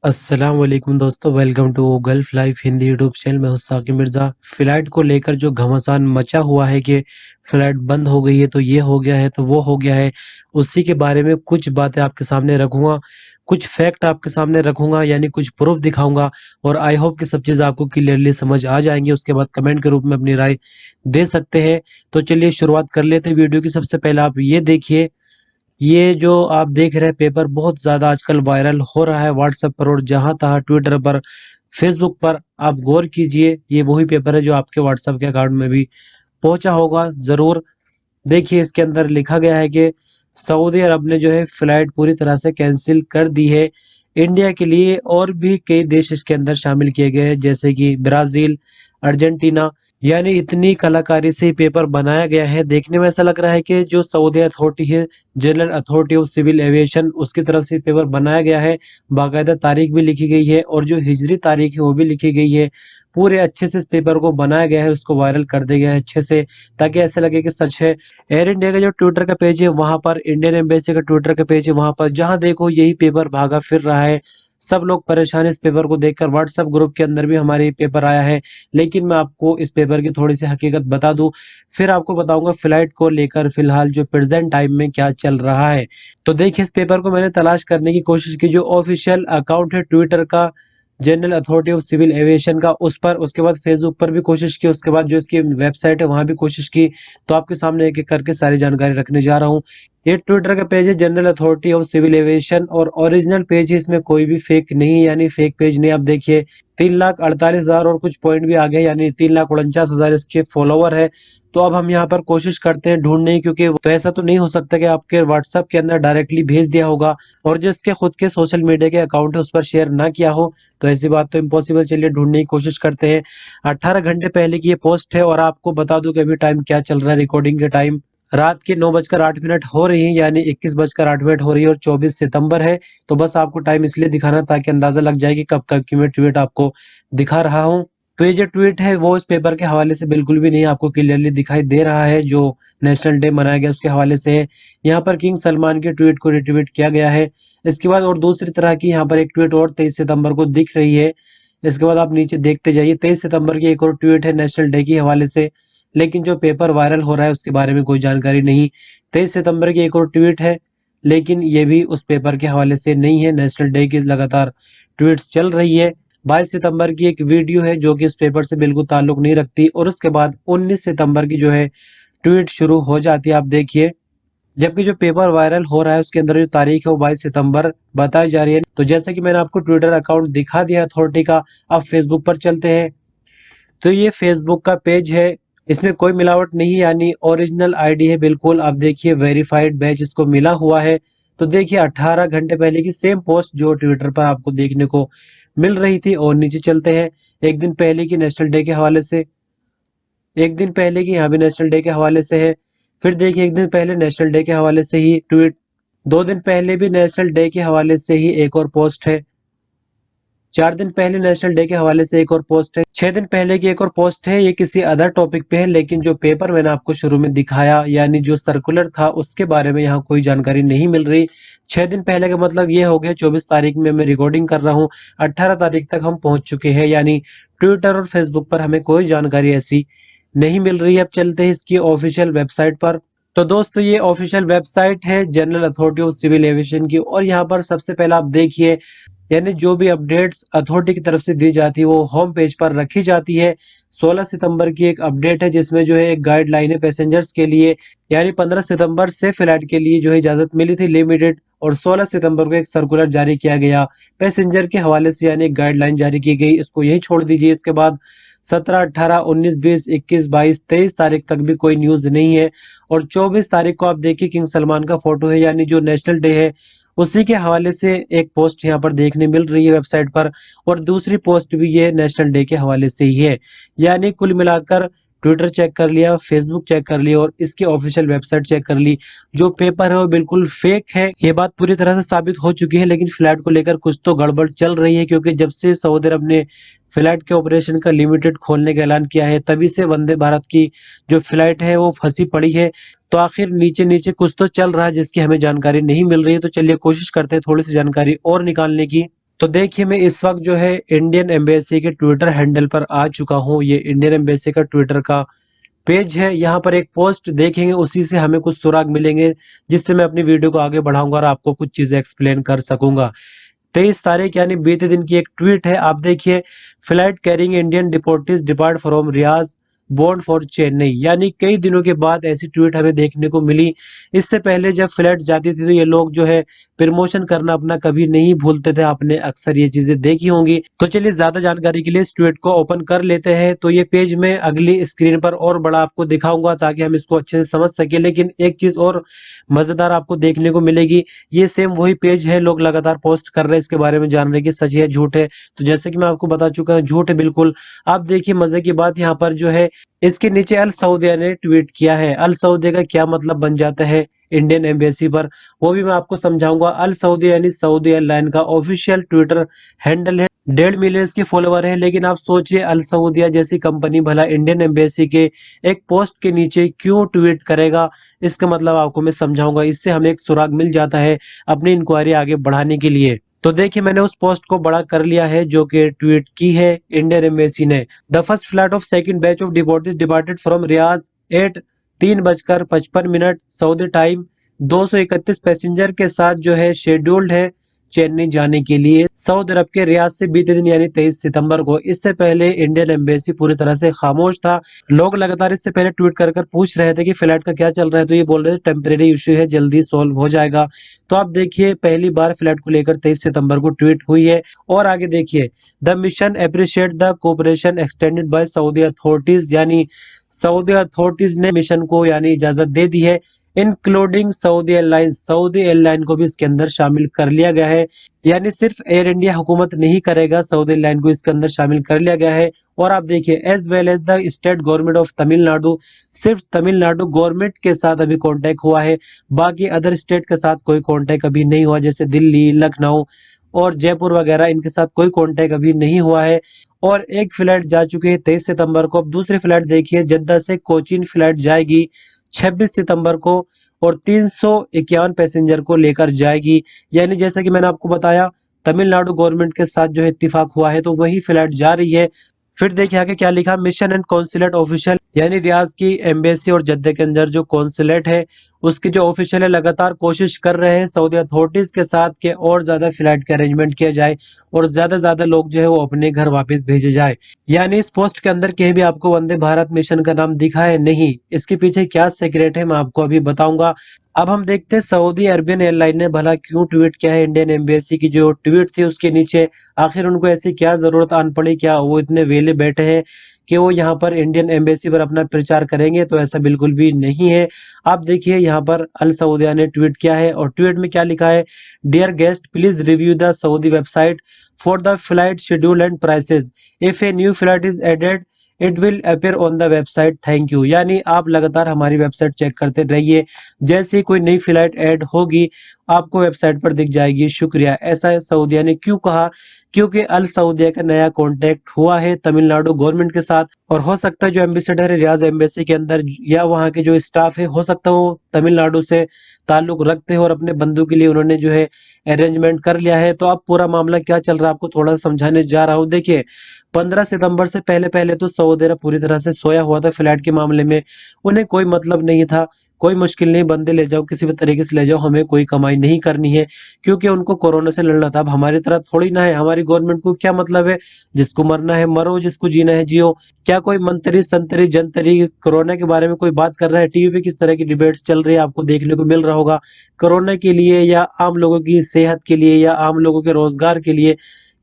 अस्सलाम वालेकुम दोस्तों, welcome to Gulf Life Hindi YouTube channel में हूं साकिब मिर्ज़ा। फ़्लाइट को लेकर जो घमासान मचा हुआ है कि फ़्लाइट बंद हो गई है, तो ये हो गया है, तो वो हो गया है, उसी के बारे में कुछ बातें आपके सामने रखूँगा, कुछ फैक्ट आपके सामने रखूँगा, यानी कुछ प्रूफ़ दिखाऊँगा और आई होप कि सब चीज़ आपको क्लियरली समझ आ जाएँगी। उसके बाद कमेंट के रूप में अपनी राय दे सकते हैं। तो चलिए शुरुआत कर लेते हैं वीडियो की। सबसे पहले आप ये देखिए, ये जो आप देख रहे हैं पेपर बहुत ज़्यादा आजकल वायरल हो रहा है व्हाट्सएप पर और जहाँ-तहाँ ट्विटर पर, फेसबुक पर। आप गौर कीजिए, ये वही पेपर है जो आपके व्हाट्सएप के अकाउंट में भी पहुँचा होगा ज़रूर। देखिए इसके अंदर लिखा गया है कि सऊदी अरब ने जो है फ्लाइट पूरी तरह से कैंसिल कर दी है इंडिया के लिए, और भी कई देश इसके अंदर शामिल किए गए हैं जैसे कि ब्राज़ील, अर्जेंटीना। यानी इतनी कलाकारी से पेपर बनाया गया है, देखने में ऐसा लग रहा है कि जो सऊदी अथॉरिटी है, general authority of civil aviation, उसकी तरफ से पेपर बनाया गया है। बाकायदा तारीख भी लिखी गई है और जो हिजरी तारीख है वो भी लिखी गई है। पूरे अच्छे से इस पेपर को बनाया गया है, उसको वायरल कर दिया गया है अच्छे से, ताकि ऐसा लगे कि सच है। एयर इंडिया का जो ट्विटर का पेज है वहां पर, इंडियन एम्बेसी का ट्विटर का पेज है वहां पर, जहां देखो यही पेपर भागा फिर रहा है। सब लोग परेशान इस पेपर को देखकर। व्हाट्सएप ग्रुप के अंदर भी हमारे ये पेपर आया है, लेकिन मैं आपको इस पेपर की थोड़ी सी हकीकत बता दूं, फिर आपको बताऊंगा फ्लाइट को लेकर फिलहाल जो प्रेजेंट टाइम में क्या चल रहा है। तो देखिए इस पेपर को मैंने तलाश करने की कोशिश की, जो ऑफिशियल अकाउंट है ट्विटर का, general authority of civil aviation का, उस पर, उसके बाद फेसबुक पर भी कोशिश की, उसके बाद जो इसकी वेबसाइट है वहां भी कोशिश की। तो आपके सामने एक एक करके सारी जानकारी रखने जा रहा हूँ। ये ट्विटर का पेज है general authority of civil aviation, और ओरिजिनल पेज है, इसमें कोई भी फेक नहीं, यानी फेक पेज नहीं। आप देखिए 3,48,000 और कुछ पॉइंट भी आ गए, यानी 3,49,000 इसके फॉलोवर है। तो अब हम यहाँ पर कोशिश करते हैं ढूंढने की, क्योंकि तो ऐसा तो नहीं हो सकता कि आपके व्हाट्सएप के अंदर डायरेक्टली भेज दिया होगा और जो इसके खुद के सोशल मीडिया के अकाउंट है उस पर शेयर ना किया हो। तो ऐसी बात तो इम्पॉसिबल। चलिए ढूंढने की कोशिश करते हैं। 18 घंटे पहले की ये पोस्ट है, और आपको बता दूं कि अभी टाइम क्या चल रहा है। रिकॉर्डिंग के टाइम रात के 9:08 हो रही है, यानी 21:08 हो रही है, और 24 सितंबर है। तो बस आपको टाइम इसलिए दिखाना ताकि अंदाजा लग जाए कि कब कब की मैं ट्वीट आपको दिखा रहा हूँ। तो ये जो ट्वीट है वो इस पेपर के हवाले से बिल्कुल भी नहीं, आपको क्लियरली दिखाई दे रहा है, जो नेशनल डे मनाया गया उसके हवाले से है। यहाँ पर किंग सलमान के ट्वीट को रिट्वीट किया गया है। इसके बाद और दूसरी तरह की यहाँ पर एक ट्वीट और 23 सितंबर को दिख रही है। इसके बाद आप नीचे देखते जाइए, 23 सितंबर की एक और ट्वीट है नेशनल डे के हवाले से, लेकिन जो पेपर वायरल हो रहा है उसके बारे में कोई जानकारी नहीं। 23 सितंबर की एक और ट्वीट है, लेकिन ये भी उस पेपर के हवाले से नहीं है। नेशनल डे की लगातार ट्वीट्स चल रही है। 22 सितंबर की एक वीडियो है जो कि इस पेपर से बिल्कुल ताल्लुक नहीं रखती, और उसके बाद 19 सितंबर की जो है ट्वीट शुरू हो जाती है। आप देखिए, जबकि जो पेपर वायरल हो रहा है उसके अंदर जो तारीख है वो 22 सितंबर बताई जा रही है। तो जैसे कि मैंने आपको ट्विटर अकाउंट दिखा दिया अथॉरिटी का, अब फेसबुक पर चलते हैं। तो ये फेसबुक का पेज है, इसमें कोई मिलावट नहीं है, यानी ओरिजिनल आईडी है बिल्कुल। आप देखिए वेरीफाइड बैच इसको मिला हुआ है। तो देखिए 18 घंटे पहले की सेम पोस्ट जो ट्विटर पर आपको देखने को मिल रही थी। और नीचे चलते हैं, एक दिन पहले की नेशनल डे के हवाले से, एक दिन पहले की यहाँ भी नेशनल डे के हवाले से है। फिर देखिए एक दिन पहले नेशनल डे के हवाले से ही ट्वीट, 2 दिन पहले भी नेशनल डे के हवाले से ही एक और पोस्ट है, 4 दिन पहले नेशनल डे के हवाले से एक और पोस्ट है, 6 दिन पहले की एक और पोस्ट है। ये किसी अदर टॉपिक पे है, लेकिन जो पेपर मैंने आपको शुरू में दिखाया, यानी जो सर्कुलर था, उसके बारे में यहाँ कोई जानकारी नहीं मिल रही। 6 दिन पहले का मतलब ये हो गया 24 तारीख में मैं रिकॉर्डिंग कर रहा हूँ, 18 तारीख तक हम पहुंच चुके हैं, यानी ट्विटर और फेसबुक पर हमें कोई जानकारी ऐसी नहीं मिल रही है। अब चलते हैं इसकी ऑफिशियल वेबसाइट पर। तो दोस्तों ये ऑफिशियल वेबसाइट है general authority of civil aviation की, और यहाँ पर सबसे पहले आप देखिए, यानी जो भी अपडेट्स अथॉरिटी की तरफ से दी जाती है वो होम पेज पर रखी जाती है। 16 सितंबर की एक अपडेट है जिसमें जो है एक गाइडलाइन है पैसेंजर्स के लिए, यानी 15 सितंबर से फ्लाइट के लिए जो है इजाजत मिली थी लिमिटेड, और 16 सितंबर को एक सर्कुलर जारी किया गया पैसेंजर के हवाले से, यानी एक गाइडलाइन जारी की गई। इसको यही छोड़ दीजिए। इसके बाद 17, 18, 19, 20, 21, 22, 23 तारीख तक भी कोई न्यूज नहीं है। और 24 तारीख को आप देखिए किंग सलमान का फोटो है, यानी जो नेशनल डे है उसी के हवाले से एक पोस्ट यहाँ पर देखने मिल रही है वेबसाइट पर, और दूसरी पोस्ट भी ये नेशनल डे के हवाले से ही है। यानी कुल मिलाकर ट्विटर चेक कर लिया, फेसबुक चेक कर लिया, और इसकी ऑफिशियल वेबसाइट चेक कर ली, जो पेपर है वो बिल्कुल फेक है। ये बात पूरी तरह से साबित हो चुकी है। लेकिन फ्लाइट को लेकर कुछ तो गड़बड़ चल रही है, क्योंकि जब से सऊदी अरब ने फ्लाइट के ऑपरेशन का लिमिटेड खोलने का ऐलान किया है, तभी से वंदे भारत की जो फ्लाइट है वो फंसी पड़ी है। तो आखिर नीचे नीचे कुछ तो चल रहा है जिसकी हमें जानकारी नहीं मिल रही है। तो चलिए कोशिश करते हैं थोड़ी सी जानकारी और निकालने की। तो देखिए मैं इस वक्त जो है इंडियन एम्बेसी के ट्विटर हैंडल पर आ चुका हूँ। ये इंडियन एम्बेसी का ट्विटर का पेज है। यहाँ पर एक पोस्ट देखेंगे, उसी से हमें कुछ सुराग मिलेंगे जिससे मैं अपनी वीडियो को आगे बढ़ाऊंगा और आपको कुछ चीजें एक्सप्लेन कर सकूंगा। 23 तारीख यानी बीते दिन की एक ट्वीट है। आप देखिए, flight carrying Indian deportees depart from Riyadh board for Chennai. यानी कई दिनों के बाद ऐसी ट्वीट हमें देखने को मिली। इससे पहले जब फ्लाइट जाती थी तो ये लोग जो है प्रमोशन करना अपना कभी नहीं भूलते थे। आपने अक्सर ये चीजें देखी होंगी। तो चलिए ज्यादा जानकारी के लिए इस ट्वीट को ओपन कर लेते हैं। तो ये पेज में अगली स्क्रीन पर और बड़ा आपको दिखाऊंगा ताकि हम इसको अच्छे से समझ सके। लेकिन एक चीज और मजेदार आपको देखने को मिलेगी, ये सेम वही पेज है, लोग लगातार पोस्ट कर रहे हैं इसके बारे में जान रहे कि सच है झूठ है। तो जैसे कि मैं आपको बता चुका हूँ, झूठ है बिल्कुल। आप देखिए मजे की बात यहाँ पर जो है, इसके नीचे अल सऊदिया ने ट्वीट किया है। अल सऊदिया का क्या मतलब बन जाता है इंडियन एम्बेसी पर, वो भी मैं आपको समझाऊंगा। अल सऊदिया यानी सऊदी एयरलाइन का ऑफिशियल ट्विटर हैंडल है। 1.5 मिलियन के फॉलोवर है। लेकिन आप सोचिए, अल सऊदिया जैसी कंपनी भला इंडियन एम्बेसी के एक पोस्ट के नीचे क्यों ट्वीट करेगा, इसका मतलब आपको मैं समझाऊंगा। इससे हमें एक सुराग मिल जाता है अपनी इंक्वायरी आगे बढ़ाने के लिए। तो देखिए मैंने उस पोस्ट को बड़ा कर लिया है जो कि ट्वीट की है इंडियन एम्बेसी ने। The first flight of second batch of deportees departed from Riyadh at 3:55 Saudi time. 231 passenger के साथ जो है शेड्यूल्ड है चेन्नई जाने के लिए सऊदी अरब के रियाद से बीते दिन यानी 23 सितंबर को। इससे पहले इंडियन एम्बेसी पूरी तरह से खामोश था। लोग लगातार इससे पहले ट्वीट कर कर पूछ रहे थे कि फ्लाइट का क्या चल रहा है, तो ये बोल रहे थे टेम्परेरी इशू है, जल्दी सॉल्व हो जाएगा। तो आप देखिए पहली बार फ्लाइट को लेकर 23 सितंबर को ट्वीट हुई है। और आगे देखिए, the mission appreciate the cooperation extended by Saudi authorities. यानी सऊदी अथॉरिटीज ने मिशन को यानी इजाजत दे दी है, including Saudi airline. Saudi airline को भी इसके अंदर शामिल कर लिया गया है। यानी सिर्फ एयर इंडिया हुकूमत नहीं करेगा, सऊदी एयरलाइन को इसके अंदर शामिल कर लिया गया है। और आप देखिए, as well as the state government of Tamil Nadu. सिर्फ तमिलनाडु गवर्नमेंट के साथ अभी कांटेक्ट हुआ है, बाकी अदर स्टेट के साथ कोई कांटेक्ट अभी नहीं हुआ। जैसे दिल्ली, लखनऊ और जयपुर वगैरह, इनके साथ कोई कांटेक्ट अभी नहीं हुआ है। और एक फ्लाइट जा चुकी है 23 सितंबर को। अब दूसरी फ्लाइट देखिए, जद्दा से कोचीन फ्लाइट जाएगी 26 सितंबर को और 351 पैसेंजर को लेकर जाएगी। यानी जैसा कि मैंने आपको बताया, तमिलनाडु गवर्नमेंट के साथ जो है इत्तेफाक हुआ है, तो वही फ्लाइट जा रही है। फिर देखिए आगे क्या लिखा, मिशन एंड कॉन्सुलेट ऑफिशियल। यानी रियाज की एम्बेसी और जद्दे के अंदर जो कॉन्सुलेट है उसके जो ऑफिशियल है लगातार कोशिश कर रहे हैं सऊदी अथॉरिटीज के साथ कि और ज्यादा फ्लाइट के अरेंजमेंट किया जाए और ज्यादा लोग जो है वो अपने घर वापस भेजे जाए। यानी इस पोस्ट के अंदर कहीं भी आपको वंदे भारत मिशन का नाम दिखा है नहीं। इसके पीछे क्या सीक्रेट है मैं आपको अभी बताऊंगा। अब हम देखते हैं सऊदी अरबियन एयरलाइन ने भला क्यों ट्वीट किया है इंडियन एम्बेसी की जो ट्वीट थी उसके नीचे। आखिर उनको ऐसी क्या जरूरत आन पड़ी, क्या वो इतने वेले बैठे हैं कि वो यहाँ पर इंडियन एम्बेसी पर अपना प्रचार करेंगे? तो ऐसा बिल्कुल भी नहीं है। आप देखिए यहाँ पर अल सऊदिया ने ट्वीट किया है और ट्वीट में क्या लिखा है, dear guest please review the Saudi website for the flight schedule and prices. If a new flight is added it will appear on the website, thank you. यानी आप लगातार हमारी वेबसाइट चेक करते रहिए, जैसे ही कोई नई फ्लाइट ऐड होगी आपको वेबसाइट पर दिख जाएगी, शुक्रिया। ऐसा सऊदिया ने क्यों कहा? क्योंकि अल सऊदिया का नया कॉन्टेक्ट हुआ है तमिलनाडु गवर्नमेंट के साथ और हो सकता है जो एम्बेसडर है रियाज एम्बेसी के अंदर या वहाँ के जो स्टाफ है हो सकता है वो तमिलनाडु से ताल्लुक रखते हैं और अपने बंधु के लिए उन्होंने जो है अरेंजमेंट कर लिया है। तो अब पूरा मामला क्या चल रहा है आपको थोड़ा समझाने जा रहा हूँ। देखिए 15 सितंबर से पहले पहले तो सऊदी अरब पूरी तरह से सोया हुआ था फ्लाइट के मामले में। उन्हें कोई मतलब नहीं था, कोई मुश्किल नहीं, बंदे ले जाओ किसी भी तरीके से ले जाओ, हमें कोई कमाई नहीं करनी है, क्योंकि उनको कोरोना से लड़ना था। अब हमारी तरह थोड़ी ना है, हमारी गवर्नमेंट को क्या मतलब है, जिसको मरना है मरो, जिसको जीना है जियो। क्या कोई मंत्री संतरी जनतरी कोरोना के बारे में कोई बात कर रहा है? टीवी पे किस तरह की डिबेट्स चल रही है आपको देखने को मिल रहा होगा। कोरोना के लिए या आम लोगों की सेहत के लिए या आम लोगों के रोजगार के लिए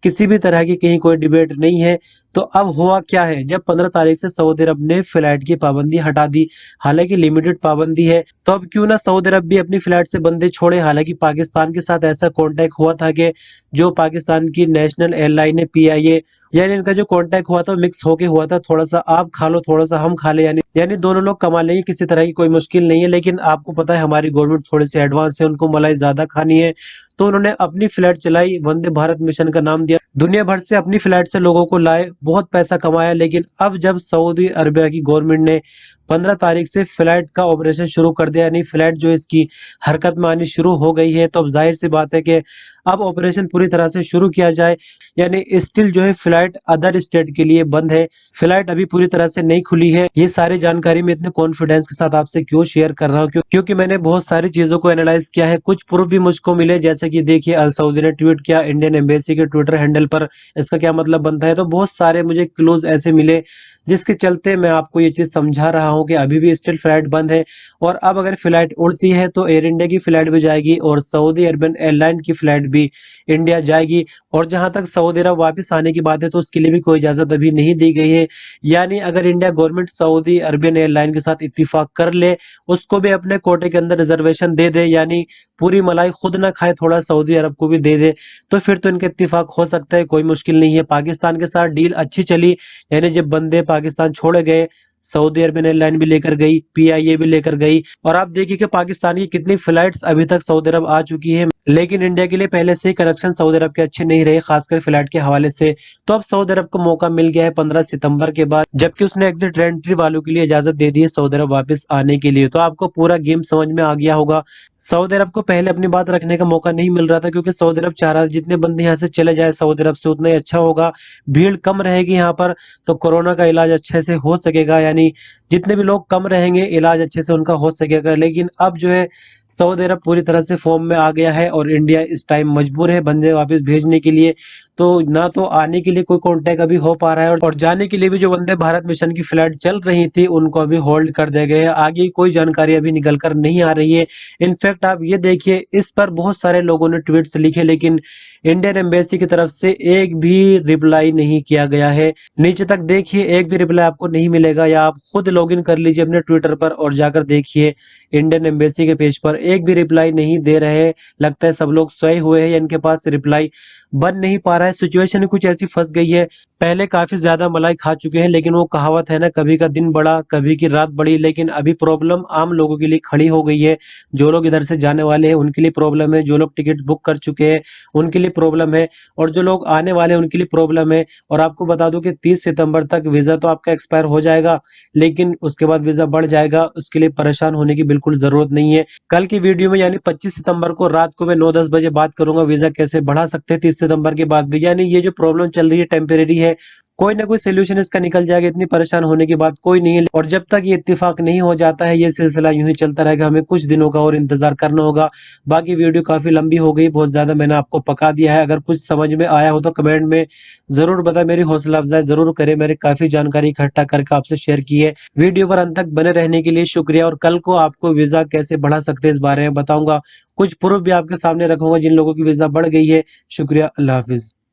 किसी भी तरह की कहीं कोई डिबेट नहीं है। तो अब हुआ क्या है, जब 15 तारीख से सऊदी अरब ने फ्लाइट की पाबंदी हटा दी, हालांकि लिमिटेड पाबंदी है, तो अब क्यों ना सऊदी अरब भी अपनी फ्लाइट से बंदे छोड़े। हालांकि पाकिस्तान के साथ ऐसा कांटेक्ट हुआ था कि जो पाकिस्तान की नेशनल एयरलाइन है पीआईए, यानी इनका जो कांटेक्ट हुआ था मिक्स होके हुआ था, थोड़ा सा आप खा लो थोड़ा सा हम खा ले, यानी दोनों लोग कमा लेंगे, किसी तरह की कोई मुश्किल नहीं है। लेकिन आपको पता है हमारी गवर्नमेंट थोड़ी सी एडवांस है, उनको मलाई ज्यादा खानी है, तो उन्होंने अपनी फ्लाइट चलाई, वंदे भारत मिशन का नाम दिया, दुनिया भर से अपनी फ्लाइट से लोगों को लाए, बहुत पैसा कमाया। लेकिन अब जब सऊदी अरबिया की गवर्नमेंट ने 15 तारीख से फ्लाइट का ऑपरेशन शुरू कर दिया, यानी फ्लाइट जो इसकी हरकत में आनी शुरू हो गई है। तो अब जाहिर सी बात है कि अब ऑपरेशन पूरी तरह से शुरू किया जाए, यानी स्टिल जो है फ्लाइट अदर स्टेट के लिए बंद है, फ्लाइट अभी पूरी तरह से नहीं खुली है। ये सारी जानकारी मैं इतने कॉन्फिडेंस के साथ आपसे क्यों शेयर कर रहा हूँ, क्योंकि मैंने बहुत सारी चीजों को एनालाइज किया है, कुछ प्रूफ भी मुझको मिले, जैसे कि देखिए अल सऊदी ने ट्वीट किया इंडियन एम्बेसी के ट्विटर हैंडल पर, इसका क्या मतलब बनता है। तो बहुत सारे मुझे क्लूज ऐसे मिले जिसके चलते मैं आपको ये चीज समझा रहा हूँ कि अभी भी स्टिल फ्लाइट बंद है। और अब अगर फ्लाइट उड़ती है तो एयर इंडिया की फ्लाइट भी जाएगी और सऊदी अरबियन एयरलाइन की फ्लाइट भी इंडिया जाएगी। और जहां तक सऊदी अरब वापस आने की बात है तो उसके लिए भी कोई इजाजत अभी नहीं दी गई है, यानी अगर India government Saudi Arabian airline के साथ इत्तेफाक कर ले, उसको भी अपने कोटे के अंदर रिजर्वेशन दे दे, यानी पूरी मलाई खुद ना खाए, थोड़ा सऊदी अरब को भी दे दे, तो फिर तो इनके इत्तेफाक हो सकता है, कोई मुश्किल नहीं है। पाकिस्तान के साथ डील अच्छी चली, यानी जब बंदे पाकिस्तान छोड़े गए, सऊदी अरबियन एयरलाइन भी लेकर गई, पीआईए भी लेकर गई। और आप देखिए कि पाकिस्तान की कितनी फ्लाइट्स अभी तक सऊदी अरब आ चुकी है, लेकिन इंडिया के लिए पहले से ही कनेक्शन सऊदी अरब के अच्छे नहीं रहे, खासकर फ्लाइट के हवाले से। तो अब सऊदी अरब को मौका मिल गया है 15 सितंबर के बाद, जबकि उसने एग्जिट एंट्री वालों के लिए इजाजत दे दी है सऊदी अरब वापस आने के लिए। तो आपको पूरा गेम समझ में आ गया होगा। सऊदी अरब को पहले अपनी बात रखने का मौका नहीं मिल रहा था, क्योंकि सऊदी अरब चाह रहा था जितने बंदे यहाँ से चले जाए सऊदी अरब से उतना ही अच्छा होगा, भीड़ कम रहेगी यहाँ पर, तो कोरोना का इलाज अच्छे से हो सकेगा, यानी जितने भी लोग कम रहेंगे इलाज अच्छे से उनका हो सकेगा। लेकिन अब जो है सऊदी अरब पूरी तरह से फॉर्म में आ गया है और इंडिया इस टाइम मजबूर है बंदे वापस भेजने के लिए। तो ना तो आने के लिए कोई कांटेक्ट अभी हो पा रहा है, और जाने के लिए भी जो वंदे भारत मिशन की फ्लाइट चल रही थी उनको अभी होल्ड कर दिया गया है। आगे कोई जानकारी अभी निकल कर नहीं आ रही है। इनफैक्ट आप ये देखिए, इस पर बहुत सारे लोगों ने ट्वीट्स लिखे, लेकिन इंडियन एम्बेसी की तरफ से एक भी रिप्लाई नहीं किया गया है। नीचे तक देखिए, एक भी रिप्लाई आपको नहीं मिलेगा, या आप खुद लॉगिन कर लीजिए अपने ट्विटर पर और जाकर देखिए इंडियन एम्बेसी के पेज पर, एक भी रिप्लाई नहीं दे रहे। लगता है सब लोग सोए हुए हैं या इनके पास रिप्लाई बन नहीं पा रहा है। सिचुएशन कुछ ऐसी फंस गई है, पहले काफी ज्यादा मलाई खा चुके हैं, लेकिन वो कहावत है ना, कभी का दिन बड़ा कभी की रात बड़ी। लेकिन अभी प्रॉब्लम आम लोगों के लिए खड़ी हो गई है, जो लोग इधर से जाने वाले हैं उनके लिए प्रॉब्लम है, जो लोग टिकट बुक कर चुके हैं उनके लिए प्रॉब्लम है, और जो लोग आने वाले हैं उनके लिए प्रॉब्लम है। और आपको बता दूं कि 30 सितंबर तक वीजा तो आपका एक्सपायर हो जाएगा, लेकिन उसके बाद वीजा बढ़ जाएगा, उसके लिए परेशान होने की बिल्कुल जरूरत नहीं है। कल की वीडियो में यानी 25 सितंबर को रात को मैं 9-10 बजे बात करूंगा वीजा कैसे बढ़ा सकते हैं 30 सितंबर के बाद भी। यानी ये जो प्रॉब्लम चल रही है टेम्परेरी है, कोई ना कोई सोल्यूशन इसका निकल जाएगा, इतनी परेशान होने की बात कोई नहीं है। और जब तक ये इत्तेफाक नहीं हो जाता है ये सिलसिला यूं ही चलता रहेगा, हमें कुछ दिनों का और इंतजार करना होगा। बाकी वीडियो काफी लंबी हो गई, बहुत ज्यादा मैंने आपको पका दिया है। अगर कुछ समझ में आया हो तो कमेंट में जरूर बताएं, मेरी हौसला अफजाई जरूर करें, मैंने काफी जानकारी इकट्ठा करके आपसे शेयर की है। वीडियो पर अंत तक बने रहने के लिए शुक्रिया, और कल को आपको वीजा कैसे बढ़ा सकते हैं इस बारे में बताऊंगा, कुछ प्रूफ भी आपके सामने रखूंगा जिन लोगों की वीजा बढ़ गई है। शुक्रिया, अल्लाह हाफिज।